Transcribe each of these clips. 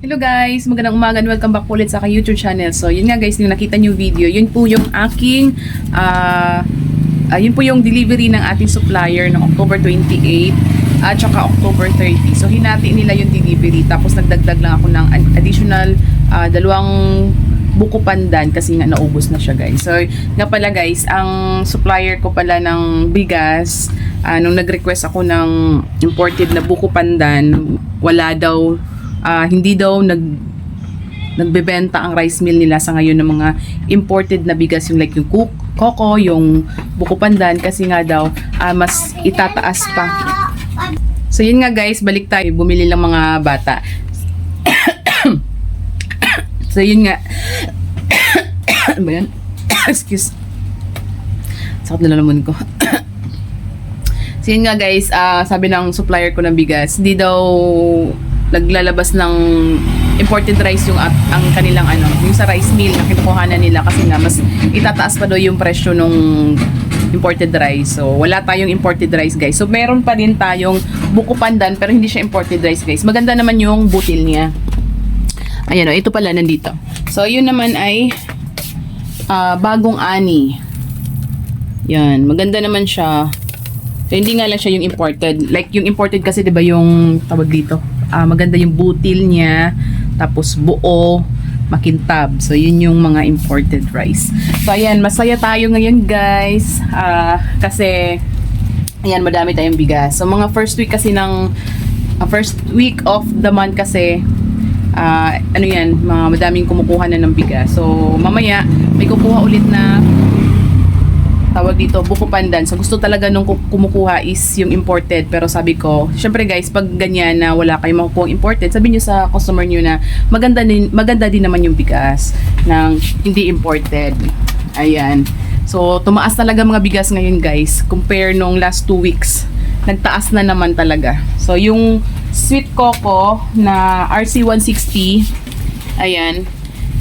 Hello guys, magandang umaga and welcome back po ulit sa aking YouTube channel. So yun nga guys, yung nakita nyo video, yun po yung aking yun po yung delivery ng ating supplier ng October 28 at saka October 30. So hinati nila yung delivery, tapos nagdagdag lang ako ng additional dalawang buko pandan kasi nga naubos na siya guys. So nga pala guys, ang supplier ko pala ng bigas, nung nag-request ako ng imported na buko pandan, wala daw, hindi daw nagbebenta ang rice mill nila sa ngayon ng mga imported na bigas, yung like yung coco, yung buko pandan, kasi nga daw mas itataas pa. So yun nga guys, balik tayo, bumili lang mga bata. So yun nga. Ano ba yan? Excuse. Sakit na naman ko. So yun nga guys, sabi ng supplier ko ng bigas, hindi daw naglalabas ng imported rice yung ang kanilang yung sa rice mill na kinukuhanan nila, kasi nga mas itataas pa daw yung presyo nung imported rice. So wala tayong imported rice guys. So meron pa din tayong buko pandan pero hindi siya imported rice guys. Maganda naman yung butil niya. Ayan o, ito pala nandito. So yun naman ay bagong ani. Yan, maganda naman siya. So hindi nga lang siya yung imported. Like yung imported kasi 'di ba yung tawag dito, maganda yung butil niya, tapos buo, makintab. So yun yung mga imported rice. So ayan, masaya tayo ngayon guys, kasi ayan, madami tayong bigas. So mga first week kasi ng first week of the month kasi madaming kumukuha na ng bigas. So mamaya may kukuha ulit na tawag dito, buko pandan. So gusto talaga nung kumukuha is yung imported, pero sabi ko, syempre guys, pag ganyan na wala kayong makukuha imported, sabi nyo sa customer nyo na maganda din naman yung bigas ng hindi imported. Ayan. So tumaas talaga mga bigas ngayon guys, compare nung last 2 weeks. Nagtaas na naman talaga. So yung sweet coco na RC160, ayan,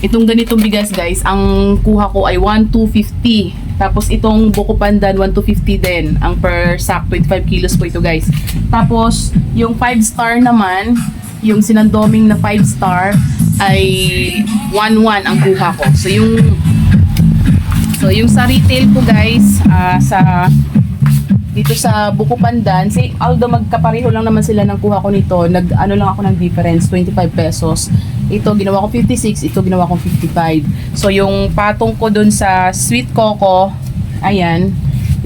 itong ganitong bigas guys, ang kuha ko ay 1,250. Tapos itong buko pandan 1,250 din. Ang per sack 25 kilos po ito guys. Tapos yung 5 star naman, yung sinandoming na 5 star ay 1,1 ang kuha ko. So yung sa retail po guys, dito sa buko pandan, although magkapareho lang naman sila ng kuha ko nito, lang ako ng difference, 25 pesos. Ito ginawa ko 56, ito ginawa ko 55. So yung patong ko dun sa sweet coco, ayan,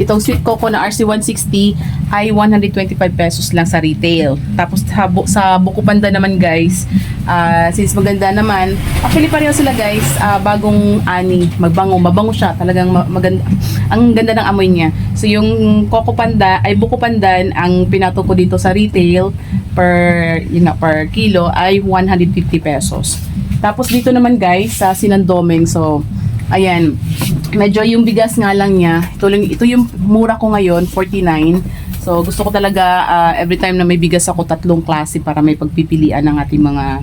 itong sweet coco na RC160 ay 125 pesos lang sa retail. Tapos sa buko pandan naman guys, since maganda naman, actually pareho sila guys, bagong ani, mabango siya, talagang maganda, ang ganda ng amoy niya. So yung buko pandan, ang pinato ko dito sa retail per kilo ay 150 pesos. Tapos dito naman guys sa sinandoming, so ayan, medyo yung bigas nga lang niya, ito yung mura ko ngayon, 49. So gusto ko talaga every time na may bigas ako, 3 klase para may pagpipilian ng ating mga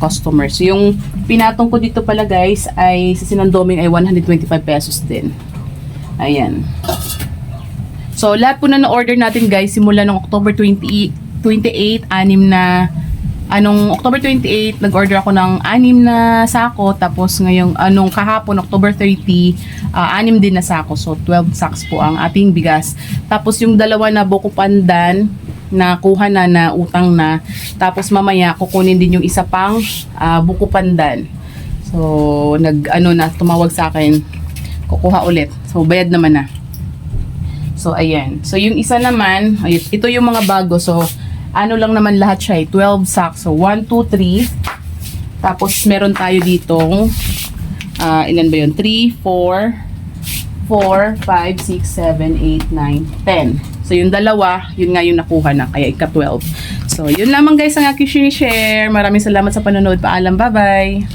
customers. So yung pinatong ko dito pala guys ay sa sinandoming ay 125 pesos din. Ayan. So lahat po na na-order natin guys simula ng October 28, October 28, nag-order ako ng 6 na sako, tapos ngayong kahapon October 30, 6 din na sako. So 12 sacks po ang ating bigas. Tapos yung dalawa na buko pandan na kuha na utang na. Tapos mamaya kukunin din yung isa pang buko pandan. So tumawag sa akin, kukuha ulit. So bayad naman na. So ayan. So yung isa naman, ito yung mga bago. So lang naman lahat siya, 12 sacks. So 1, 2, 3. Tapos meron tayo ditong ilan ba yun? 3, 4, 5, 6, 7, 8, 9, 10. So yung dalawa, yun nga yung nakuha na, kaya ika-12. So yun lamang guys ang aking share. Maraming salamat sa panonood. Paalam, bye bye.